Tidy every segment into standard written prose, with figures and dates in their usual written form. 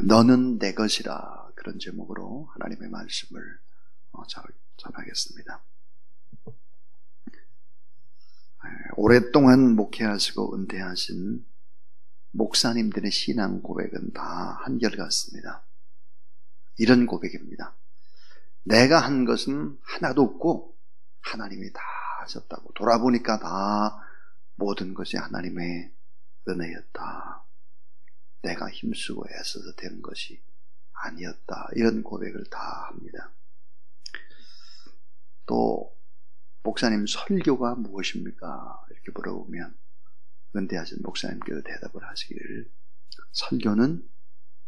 너는 내 것이라, 그런 제목으로 하나님의 말씀을 전하겠습니다. 오랫동안 목회하시고 은퇴하신 목사님들의 신앙 고백은 다 한결같습니다. 이런 고백입니다. 내가 한 것은 하나도 없고 하나님이 다 하셨다고, 돌아보니까 다 모든 것이 하나님의 은혜였다, 내가 힘쓰고 애써서 된 것이 아니었다, 이런 고백을 다 합니다. 또 목사님, 설교가 무엇입니까? 이렇게 물어보면 은퇴하신 목사님께서 대답을 하시기를, 설교는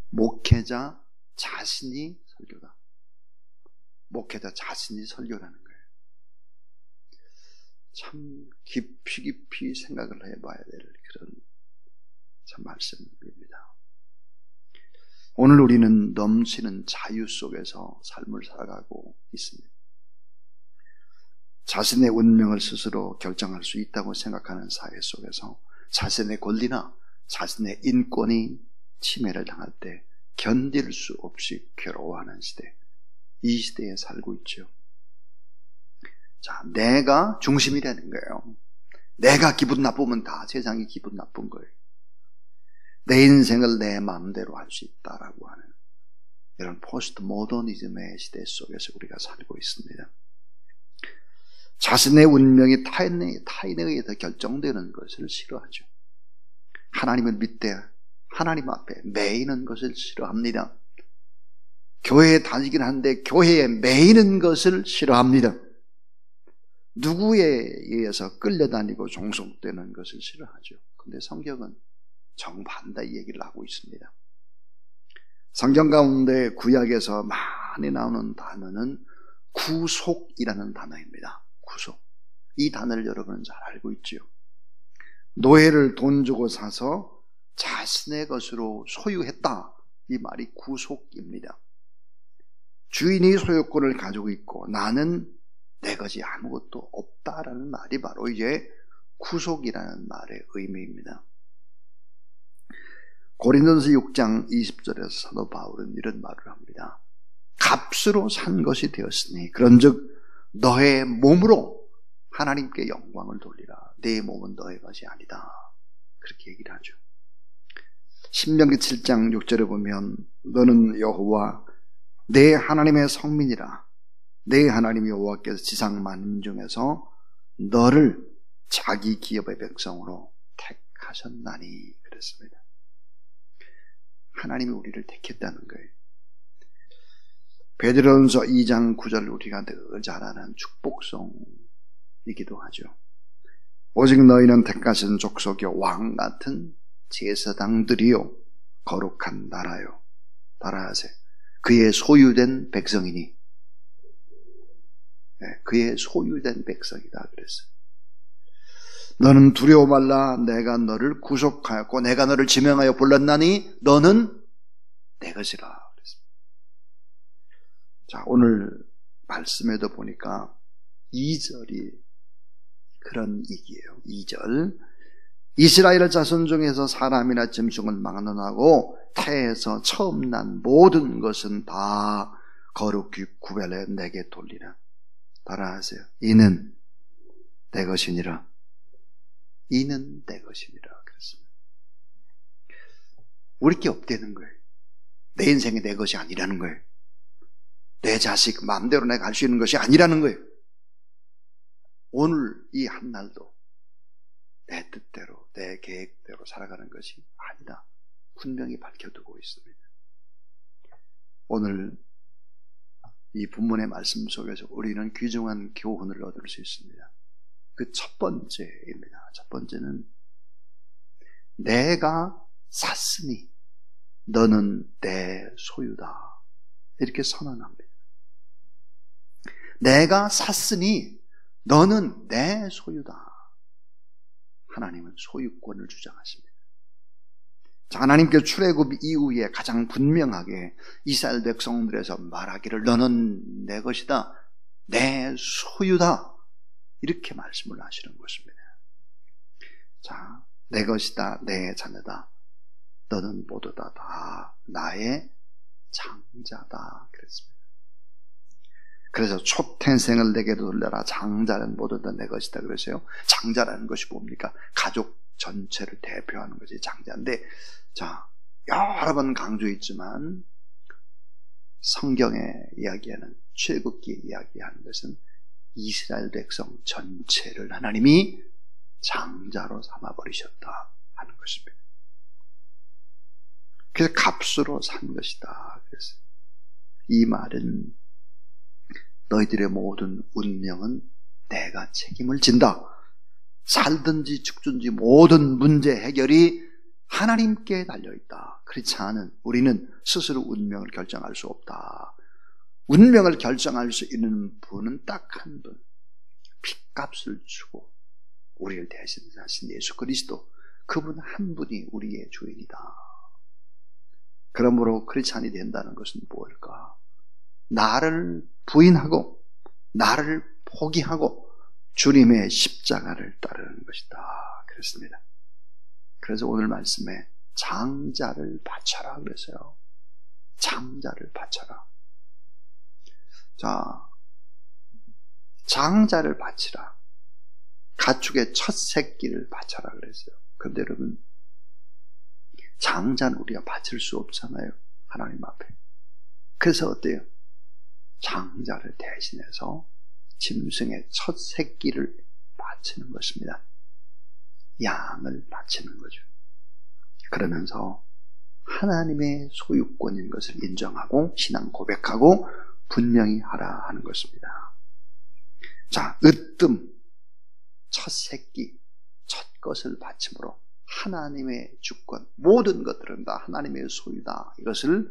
목회자 자신이 설교다. 목회자 자신이 설교라는 거예요. 참 깊이 생각을 해봐야 될 그런 참 말씀입니다. 오늘 우리는 넘치는 자유 속에서 삶을 살아가고 있습니다. 자신의 운명을 스스로 결정할 수 있다고 생각하는 사회 속에서 자신의 권리나 자신의 인권이 침해를 당할 때 견딜 수 없이 괴로워하는 시대, 이 시대에 살고 있죠. 자, 내가 중심이라는 거예요. 내가 기분 나쁘면 다 세상이 기분 나쁜 거예요. 내 인생을 내 마음대로 할 수 있다라고 하는 이런 포스트 모더니즘의 시대 속에서 우리가 살고 있습니다. 자신의 운명이 타인에 의해서 결정되는 것을 싫어하죠. 하나님을 믿되 하나님 앞에 매이는 것을 싫어합니다. 교회에 다니긴 하는데 교회에 매이는 것을 싫어합니다. 누구에 의해서 끌려다니고 종속되는 것을 싫어하죠. 그런데 성경은 정반대 얘기를 하고 있습니다. 성경 가운데 구약에서 많이 나오는 단어는 구속이라는 단어입니다. 구속. 이 단어를 여러분은 잘 알고 있죠. 노예를 돈 주고 사서 자신의 것으로 소유했다, 이 말이 구속입니다. 주인이 소유권을 가지고 있고 나는 내 것이 아무것도 없다라는 말이 바로 이제 구속이라는 말의 의미입니다. 고린도전서 6장 20절에서 사도 바울은 이런 말을 합니다. 값으로 산 것이 되었으니 그런즉 너의 몸으로 하나님께 영광을 돌리라. 내 몸은 너의 것이 아니다. 그렇게 얘기를 하죠. 신명기 7장 6절에 보면 너는 여호와 내 하나님의 성민이라. 내 하나님 여호와께서 지상 만민 중에서 너를 자기 기업의 백성으로 택하셨나니 그랬습니다. 하나님이 우리를 택했다는 거예요. 베드로전서 2장 9절 우리가 늘 잘 아는 축복송이기도 하죠. 오직 너희는 택하신 족속이요 왕 같은 제사장들이요 거룩한 나라요. 따라하세요. 그의 소유된 백성이니. 네, 그의 소유된 백성이다 그랬어요. 너는 두려워 말라. 내가 너를 구속하였고 내가 너를 지명하여 불렀나니 너는 내 것이라 그랬습니다. 자, 오늘 말씀에도 보니까 2절이 그런 얘기예요. 2절. 이스라엘 자손 중에서 사람이나 짐승을 막론하고 태에서 처음 난 모든 것은 다 거룩히 구별해 내게 돌리라. 따라하세요. 이는 내 것이니라. 이는 내 것이니라. 그랬습니다. 우리 게 없다는 거예요. 내 인생이 내 것이 아니라는 거예요. 내 자식 마음대로 내가 할 수 있는 것이 아니라는 거예요. 오늘 이 한날도 내 뜻대로 내 계획대로 살아가는 것이 아니다. 분명히 밝혀두고 있습니다. 오늘 이 본문의 말씀 속에서 우리는 귀중한 교훈을 얻을 수 있습니다. 그 첫 번째입니다. 첫 번째는 내가 샀으니 너는 내 소유다. 이렇게 선언합니다. 내가 샀으니 너는 내 소유다. 하나님은 소유권을 주장하십니다. 자, 하나님께 출애굽 이후에 가장 분명하게 이스라엘 백성들에서 말하기를 너는 내 것이다, 내 소유다, 이렇게 말씀을 하시는 것입니다. 자, 내 것이다, 내 자녀다. 너는 모두 다 나의 장자다 그랬습니다. 그래서 촉태생을 내게로 돌려라. 장자는 모두 다 내 것이다 그랬어요. 장자라는 것이 뭡니까? 가족 전체를 대표하는 것이 장자인데, 자, 여러 번 강조했지만 성경의 이야기에는, 출애굽기에 이야기하는 것은 이스라엘 백성 전체를 하나님이 장자로 삼아버리셨다 하는 것입니다. 그래서 값으로 산 것이다 그랬어요. 이 말은 너희들의 모든 운명은 내가 책임을 진다. 살든지 죽든지 모든 문제 해결이 하나님께 달려있다. 그렇지 않은 우리는 스스로 운명을 결정할 수 없다. 운명을 결정할 수 있는 분은 딱 한 분, 핏값을 주고 우리를 대신하신 예수 그리스도, 그분 한 분이 우리의 주인이다. 그러므로 크리스찬이 된다는 것은 무엇일까? 나를 부인하고 나를 포기하고 주님의 십자가를 따르는 것이다 그랬습니다. 그래서 오늘 말씀에 장자를 바쳐라 그랬어요. 장자를 바쳐라. 자, 장자를 바치라. 가축의 첫 새끼를 바쳐라 그랬어요. 그런데 여러분, 장자는 우리가 바칠 수 없잖아요, 하나님 앞에. 그래서 어때요? 장자를 대신해서 짐승의 첫 새끼를 바치는 것입니다. 양을 바치는 거죠. 그러면서 하나님의 소유권인 것을 인정하고 신앙 고백하고 분명히 하라 하는 것입니다. 자, 으뜸, 첫 새끼, 첫 것을 바침으로 하나님의 주권, 모든 것들은 다 하나님의 소유다, 이것을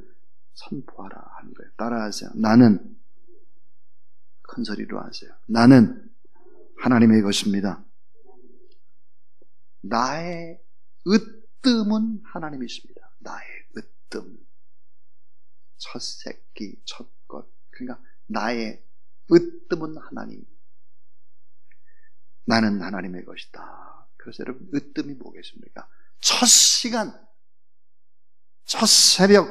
선포하라 하는 거예요. 따라하세요. 나는, 큰 소리로 하세요. 나는 하나님의 것입니다. 나의 으뜸은 하나님이십니다. 나의 으뜸, 첫 새끼, 첫 것, 그러니까 나의 으뜸은 하나님. 나는 하나님의 것이다. 그래서 여러분, 으뜸이 뭐겠습니까? 첫 시간, 첫 새벽,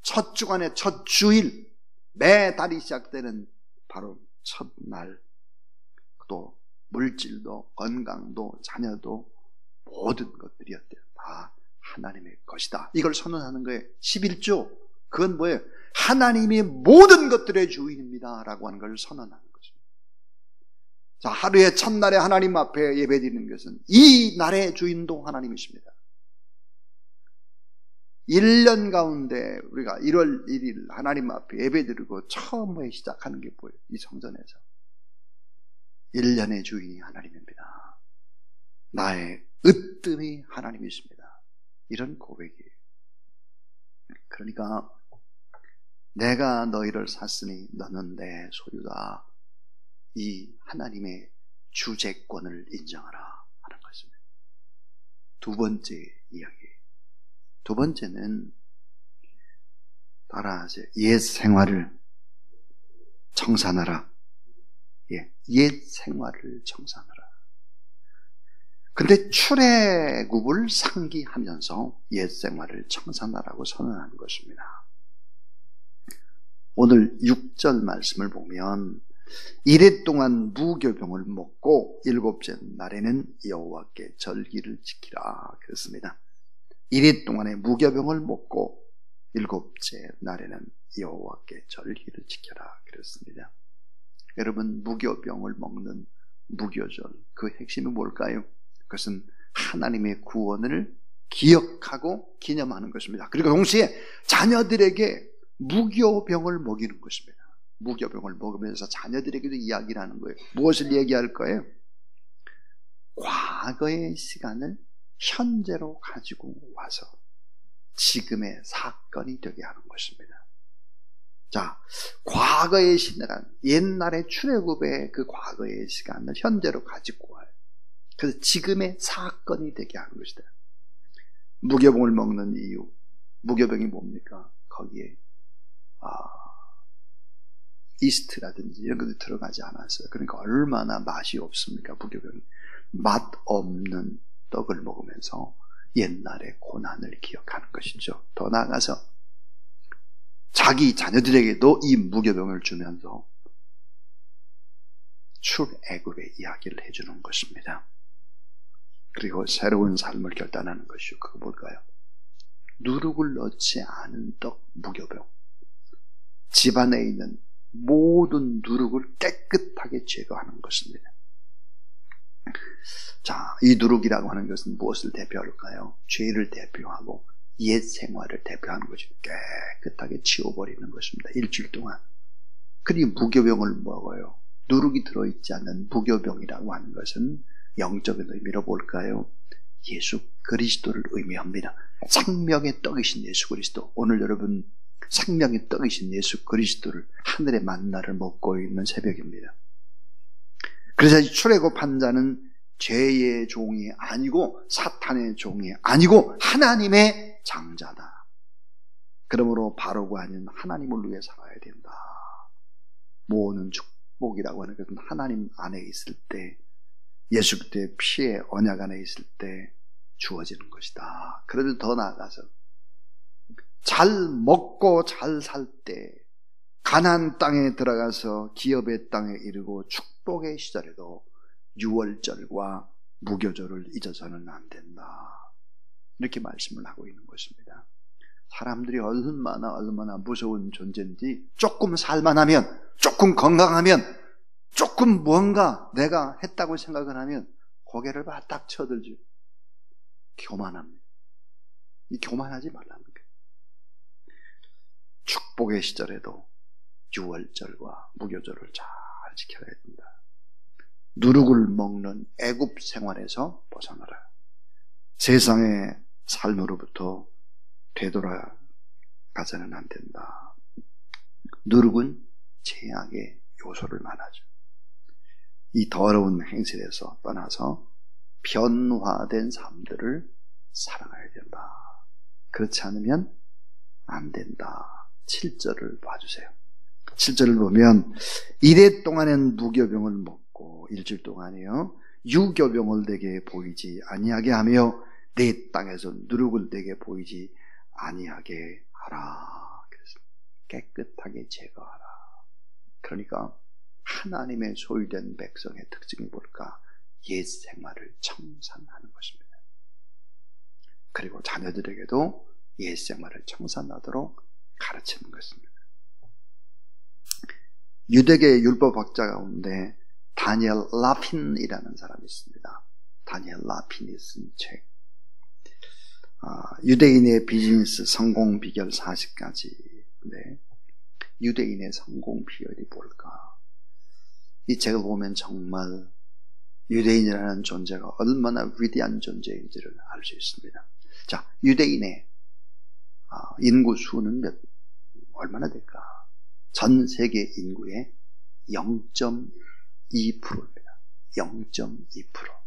첫 주간의 첫 주일, 매달이 시작되는 바로 첫날, 또 물질도 건강도 자녀도 모든 것들이었대요. 다 하나님의 것이다. 이걸 선언하는 거예요. 11조, 그건 뭐예요? 하나님이 모든 것들의 주인입니다 라고 하는 걸 선언하는 것입니다. 자, 하루의 첫날에 하나님 앞에 예배드리는 것은 이 날의 주인도 하나님이십니다. 1년 가운데 우리가 1월 1일 하나님 앞에 예배드리고 처음에 시작하는 게 뭐예요? 이 성전에서 1년의 주인이 하나님입니다. 나의 으뜸이 하나님이십니다. 이런 고백이에요. 그러니까 내가 너희를 샀으니 너는 내 소유다. 이 하나님의 주재권을 인정하라 하는 것입니다. 두 번째 이야기. 두 번째는 따라하세요. 옛 생활을 청산하라. 옛 생활을 청산하라. 근데 출애굽을 상기하면서 옛 생활을 청산하라고 선언하는 것입니다. 오늘 6절 말씀을 보면 이래 동안 무교병을 먹고 일곱째 날에는 여호와께 절기를 지키라 그랬습니다. 이래 동안에 무교병을 먹고 일곱째 날에는 여호와께 절기를 지켜라 그랬습니다. 여러분, 무교병을 먹는 무교절, 그 핵심이 뭘까요? 그것은 하나님의 구원을 기억하고 기념하는 것입니다. 그리고 동시에 자녀들에게 무교병을 먹이는 것입니다. 무교병을 먹으면서 자녀들에게도 이야기를 하는 거예요. 무엇을 얘기할 거예요? 과거의 시간을 현재로 가지고 와서 지금의 사건이 되게 하는 것입니다. 자, 과거의 시간, 옛날의 출애굽의 그 과거의 시간을 현재로 가지고 와요. 그래서 지금의 사건이 되게 하는 것이다. 무교병을 먹는 이유, 무교병이 뭡니까? 거기에 이스트라든지 이런 것도 들어가지 않았어요. 그러니까 얼마나 맛이 없습니까? 무교병이 맛 없는 떡을 먹으면서 옛날의 고난을 기억하는 것이죠. 더 나아가서 자기 자녀들에게도 이 무교병을 주면서 출애굽의 이야기를 해주는 것입니다. 그리고 새로운 삶을 결단하는 것이요. 그거 뭘까요? 누룩을 넣지 않은 떡 무교병. 집안에 있는 모든 누룩을 깨끗하게 제거하는 것입니다. 자, 이 누룩이라고 하는 것은 무엇을 대표할까요? 죄를 대표하고 옛 생활을 대표하는 것이 깨끗하게 치워버리는 것입니다. 일주일 동안. 그리고 무교병을 먹어요. 누룩이 들어있지 않는 무교병이라고 하는 것은 영적인 의미로 볼까요? 예수 그리스도를 의미합니다. 생명의 떡이신 예수 그리스도. 오늘 여러분 생명의 떡이신 예수 그리스도를 하늘의 만나를 먹고 있는 새벽입니다. 그래서 출애굽한 자는 죄의 종이 아니고 사탄의 종이 아니고 하나님의 장자다. 그러므로 바로가 아닌 하나님을 위해 살아야 된다. 모든 축복이라고 하는 것은 하나님 안에 있을 때, 예수 그리스도의 피의 언약 안에 있을 때 주어지는 것이다. 그래도 더 나아가서 잘 먹고 잘 살 때 가나안 땅에 들어가서 기업의 땅에 이르고 축복의 시절에도 유월절과 무교절을 잊어서는 안 된다. 이렇게 말씀을 하고 있는 것입니다. 사람들이 얼마나 무서운 존재인지 조금 살만하면, 조금 건강하면, 조금 뭔가 내가 했다고 생각을 하면 고개를 바닥 쳐들죠. 교만합니다. 이 교만하지 말라는 거예요. 축복의 시절에도 유월절과 무교절을 잘 지켜야 된다. 누룩을 먹는 애굽 생활에서 벗어나라. 세상의 삶으로부터 되돌아가서는 안 된다. 누룩은 죄악의 요소를 말하죠. 이 더러운 행실에서 떠나서 변화된 삶들을 살아가야 된다. 그렇지 않으면 안 된다. 7절을 봐주세요. 7절을 보면 이래 동안엔 무교병을 먹고 일주일 동안이요 유교병을 내게 보이지 아니하게 하며 내 땅에서 누룩을 내게 보이지 아니하게 하라. 그래서 깨끗하게 제거하라. 그러니까 하나님의 소유된 백성의 특징이 뭘까? 옛 생활을 청산하는 것입니다. 그리고 자녀들에게도 옛 생활을 청산하도록 가르치는 것입니다. 유대계 율법학자 가운데 다니엘 라핀이라는 사람이 있습니다. 다니엘 라핀이 쓴 책, 유대인의 비즈니스 성공 비결 40가지인데 유대인의 성공 비결이 뭘까? 이 책을 보면 정말 유대인이라는 존재가 얼마나 위대한 존재인지를 알 수 있습니다. 자, 유대인의 인구 수는 얼마나 될까? 전 세계 인구의 0.2%입니다. 0.2%.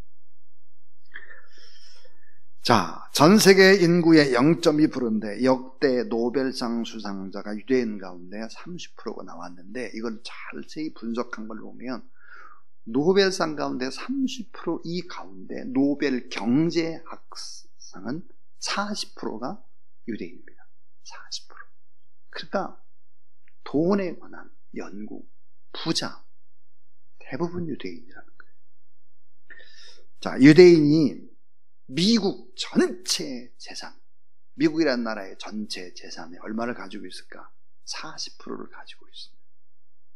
자, 전 세계 인구의 0.2%인데 역대 노벨상 수상자가 유대인 가운데 30%가 나왔는데 이걸 자세히 분석한 걸 보면 노벨상 가운데 30% 이 가운데 노벨 경제학상은 40%가 유대인입니다. 40%. 그러니까 돈에 관한 연구, 부자 대부분 유대인이라는 거예요. 자, 유대인이 미국 전체 재산, 미국이라는 나라의 전체 재산의 얼마를 가지고 있을까? 40%를 가지고 있습니다.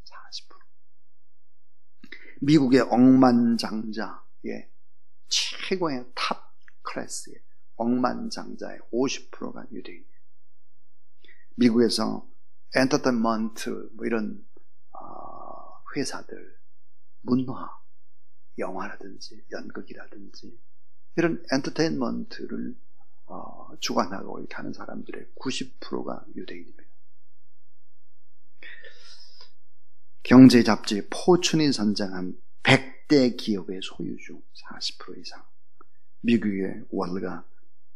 40%. 미국의 억만장자의 최고의 탑 클래스의 억만장자의 50%가 유대인이에요. 미국에서 엔터테인먼트 이런 회사들, 문화, 영화라든지 연극이라든지 이런 엔터테인먼트를 주관하고 이렇게 하는 사람들의 90%가 유대인입니다. 경제 잡지 포춘이 선정한 100대 기업의 소유 중 40% 이상 미국의 월가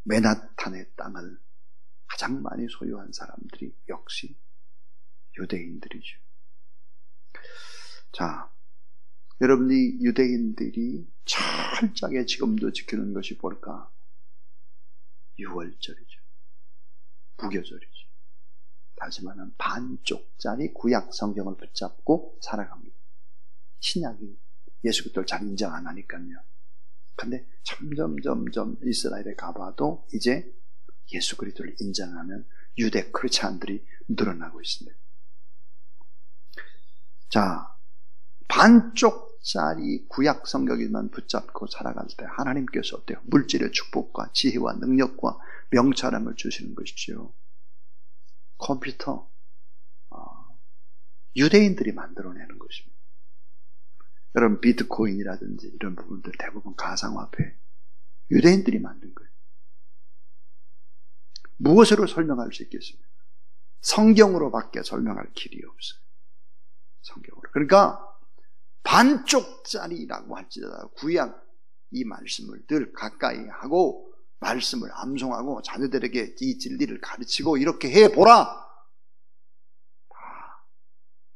맨하탄의 땅을 가장 많이 소유한 사람들이 역시 유대인들이죠. 자, 여러분이 유대인들이 철저하게 지금도 지키는 것이 뭘까? 유월절이죠. 무교절이죠. 다시 말하면 반쪽짜리 구약 성경을 붙잡고 살아갑니다. 신약이 예수 그리스도를 잘 인정 안 하니까요. 근데 점점 이스라엘에 가봐도 이제 예수 그리스도를 인정하는 유대 크리스찬들이 늘어나고 있습니다. 자, 반쪽짜리 구약 성경만 붙잡고 살아갈 때 하나님께서 어때요? 물질의 축복과 지혜와 능력과 명철함을 주시는 것이죠. 컴퓨터, 유대인들이 만들어내는 것입니다. 여러분, 비트코인이라든지 이런 부분들 대부분 가상화폐, 유대인들이 만든 거예요. 무엇으로 설명할 수 있겠습니까? 성경으로밖에 설명할 길이 없어요. 성경으로. 그러니까 반쪽짜리라고 할지라도 구약 이 말씀을 늘 가까이 하고 말씀을 암송하고 자녀들에게 이 진리를 가르치고 이렇게 해보라. 다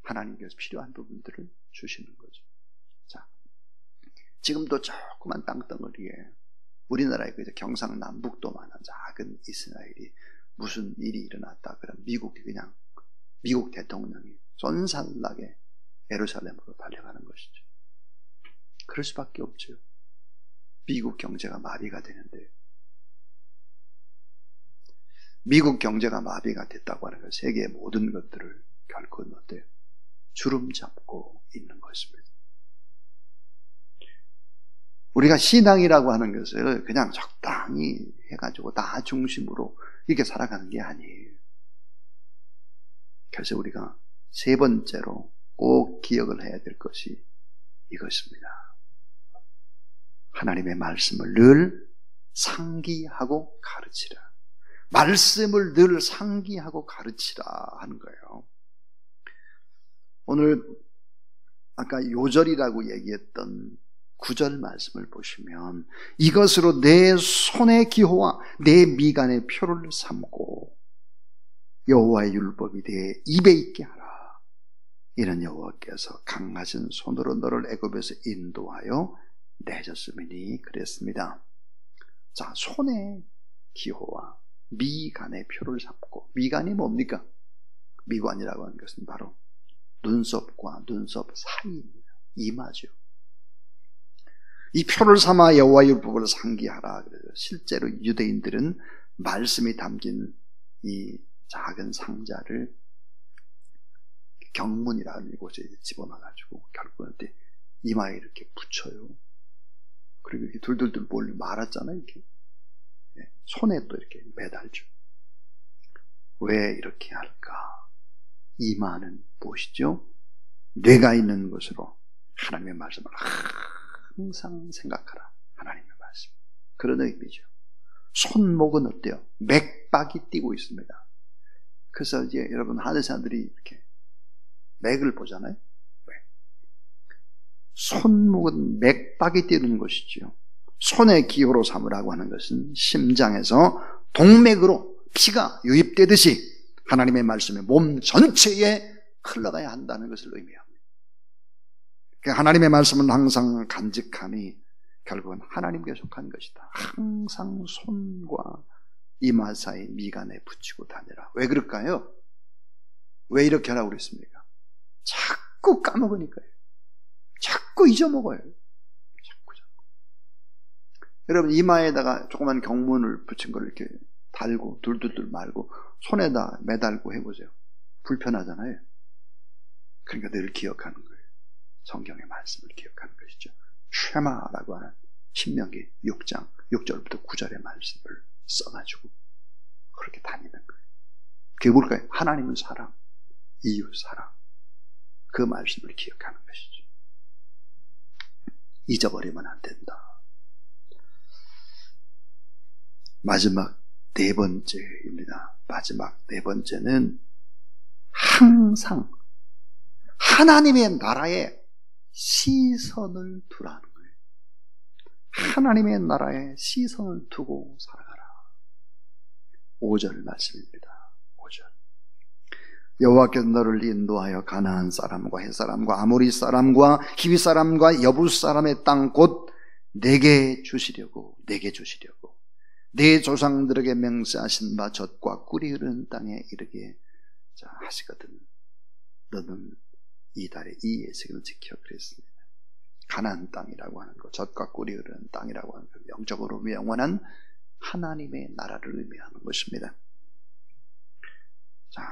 하나님께서 필요한 부분들을 주시는 거죠. 자, 지금도 조그만 땅덩어리에 우리나라의 경상남북도 많은 작은 이스라엘이 무슨 일이 일어났다 그러면 미국 대통령이 쏜살나게 예루살렘으로 달려가는 것이죠. 그럴 수밖에 없죠. 미국 경제가 마비가 되는데, 미국 경제가 마비가 됐다고 하는 건 세계의 모든 것들을 결코 어때요? 주름 잡고 있는 것입니다. 우리가 신앙이라고 하는 것을 그냥 적당히 해가지고 나 중심으로 이렇게 살아가는 게 아니에요. 그래서 우리가 세 번째로 꼭 기억을 해야 될 것이 이것입니다. 하나님의 말씀을 늘 상기하고 가르치라. 말씀을 늘 상기하고 가르치라 하는 거예요. 오늘 아까 요절이라고 얘기했던 9절 말씀을 보시면 이것으로 내 손의 기호와 내 미간의 표를 삼고 여호와의 율법이 내 입에 있게 하라. 이는 여호와께서 강하신 손으로 너를 애굽에서 인도하여 내셨음이니 그랬습니다. 자, 손의 기호와 미간의 표를 삼고, 미간이 뭡니까? 미관이라고 하는 것은 바로 눈썹과 눈썹 사이입니다. 이마죠. 이 표를 삼아 여호와의 율법을 상기하라. 그래서 실제로 유대인들은 말씀이 담긴 이 작은 상자를 경문이라는 곳에 집어넣어가지고 결국은 이마에 이렇게 붙여요. 그리고 이렇게 둘둘둘 몰리 말았잖아요. 이렇게 손에 또 이렇게 매달죠. 왜 이렇게 할까? 이마는 무엇이죠? 뇌가 있는 곳으로 하나님의 말씀을 항상 생각하라. 하나님의 말씀. 그런 의미죠. 손목은 어때요? 맥박이 뛰고 있습니다. 그래서 이제 여러분 하는 사람들이 이렇게 맥을 보잖아요. 손목은 맥박이 뛰는 것이지요. 손의 기호로 삼으라고 하는 것은 심장에서 동맥으로 피가 유입되듯이 하나님의 말씀이 몸 전체에 흘러가야 한다는 것을 의미합니다. 하나님의 말씀은 항상 간직함이 결국은 하나님께 속한 것이다. 항상 손과 이마 사이 미간에 붙이고 다니라. 왜 그럴까요? 왜 이렇게 하라고 그랬습니까? 자꾸 까먹으니까요. 자꾸 잊어먹어요. 자꾸. 여러분 이마에다가 조그만 경문을 붙인 걸 이렇게 달고 둘둘둘 말고 손에다 매달고 해보세요. 불편하잖아요. 그러니까 늘 기억하는 거예요. 성경의 말씀을 기억하는 것이죠. 쉐마라고 하는 신명기 6장 6절부터 9절의 말씀을 써가지고 그렇게 다니는 거예요. 그게 뭘까요? 하나님은 사랑, 이웃 사랑. 그 말씀을 기억하는 것이죠. 잊어버리면 안 된다. 마지막 네 번째입니다. 마지막 네 번째는 항상 하나님의 나라에 시선을 두라는 거예요. 하나님의 나라에 시선을 두고 살아가라. 5절 말씀입니다. 5절. 여호와께서 너를 인도하여 가나안 사람과 헷 사람과 아모리 사람과 히위 사람과 여부 사람의 땅 곧 내게 주시려고 내 조상들에게 맹세하신 바 젖과 꿀이 흐르는 땅에 이르게 하시거든. 너는 이 달에 이 예식을 지켜 그랬습니다. 가나안 땅이라고 하는 것, 젖과 꿀이 흐르는 땅이라고 하는 것, 영적으로 영원한 하나님의 나라를 의미하는 것입니다. 자,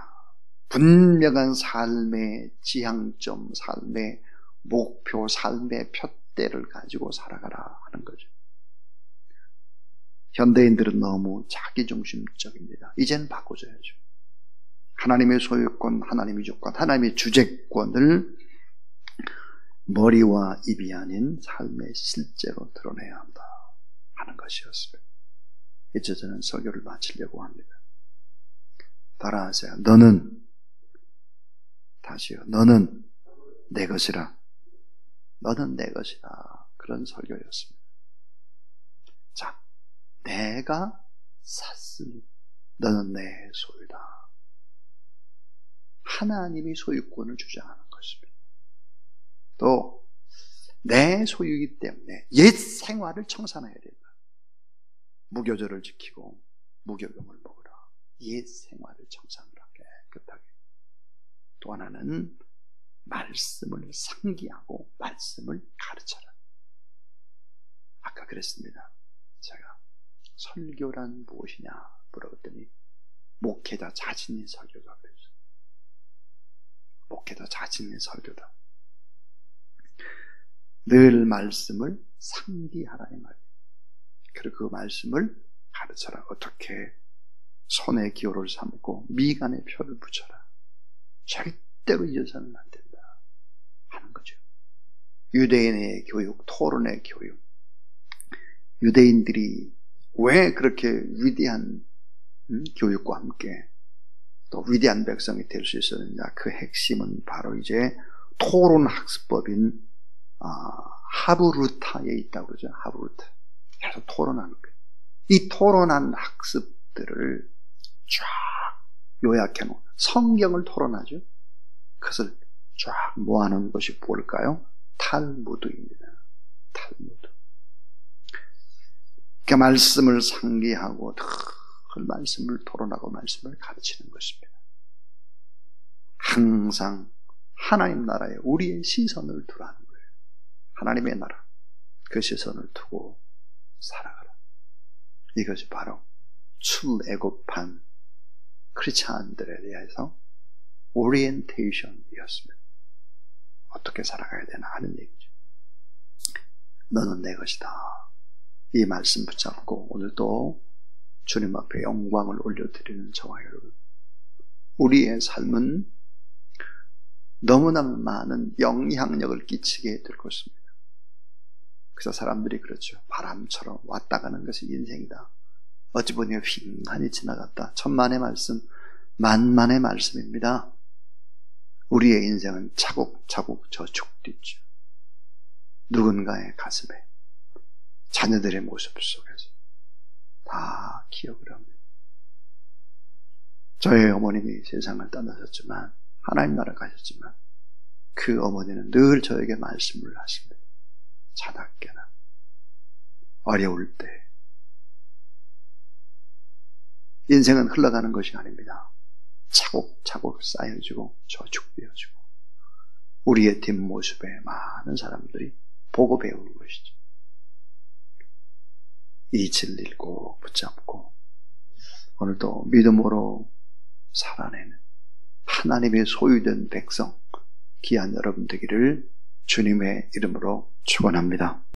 분명한 삶의 지향점, 삶의 목표, 삶의 푯대를 가지고 살아가라 하는 거죠. 현대인들은 너무 자기중심적입니다. 이젠 바꿔줘야죠. 하나님의 소유권, 하나님의 주권, 하나님의 주재권을 머리와 입이 아닌 삶의 실제로 드러내야 한다 하는 것이었습니다. 이제 저는 설교를 마치려고 합니다. 따라하세요. 너는 내 것이라. 너는 내 것이라. 그런 설교였습니다. 자, 내가 샀으니 너는 내 소유다. 하나님이 소유권을 주장하는 것입니다. 또 내 소유이기 때문에 옛 생활을 청산해야 된다. 무교절을 지키고 무교금을 먹으라. 옛 생활을 청산하라. 깨끗하게. 또 하나는 말씀을 상기하고 말씀을 가르쳐라. 아까 그랬습니다. 제가 설교란 무엇이냐 물어봤더니 목회자 자신의 설교다 그랬어요. 목회자 자신의 설교다. 늘 말씀을 상기하라 이 말이에요. 그리고 그 말씀을 가르쳐라. 어떻게 손에 기호를 삼고 미간에 표를 붙여라. 절대로 잊어서는 안 된다 하는 거죠. 유대인의 교육, 토론의 교육. 유대인들이 왜 그렇게 위대한 교육과 함께 또 위대한 백성이 될 수 있었느냐. 그 핵심은 바로 이제 토론 학습법인 하브루타에 있다고 그러죠. 하브루타. 계속 토론하는 거예요. 이 토론한 학습들을 쫙 요약해 놓은 성경을 토론하죠. 그것을 쫙 모아놓은 것이 뭘까요? 탈무드입니다. 탈무드. 그 말씀을 상기하고 그 말씀을 토론하고 말씀을 가르치는 것입니다. 항상 하나님 나라에 우리의 시선을 두라는 거예요. 하나님의 나라, 그 시선을 두고 살아가라. 이것이 바로 출애굽한 크리스찬들에 대해서 오리엔테이션이었습니다. 어떻게 살아가야 되나 하는 얘기죠. 너는 내 것이다. 이 말씀 붙잡고 오늘도 주님 앞에 영광을 올려드리는 저와 여러분, 우리의 삶은 너무나 많은 영향력을 끼치게 될 것입니다. 그래서 사람들이 그렇죠. 바람처럼 왔다 가는 것이 인생이다. 어찌 보니 휘황하니 지나갔다. 천만의 말씀, 만만의 말씀입니다. 우리의 인생은 차곡차곡 저축됐죠. 누군가의 가슴에, 자녀들의 모습 속에서 다 기억을 합니다. 저의 어머님이 세상을 떠나셨지만, 하나님 나라 가셨지만, 그 어머니는 늘 저에게 말씀을 하십니다. 자나깨나 어려울 때 인생은 흘러가는 것이 아닙니다. 차곡차곡 쌓여지고 저축되어지고 우리의 뒷모습에 많은 사람들이 보고 배우는 것이죠. 이 진리를 꼭 붙잡고 오늘도 믿음으로 살아내는 하나님의 소유된 백성, 귀한 여러분 되기를 주님의 이름으로 축원합니다.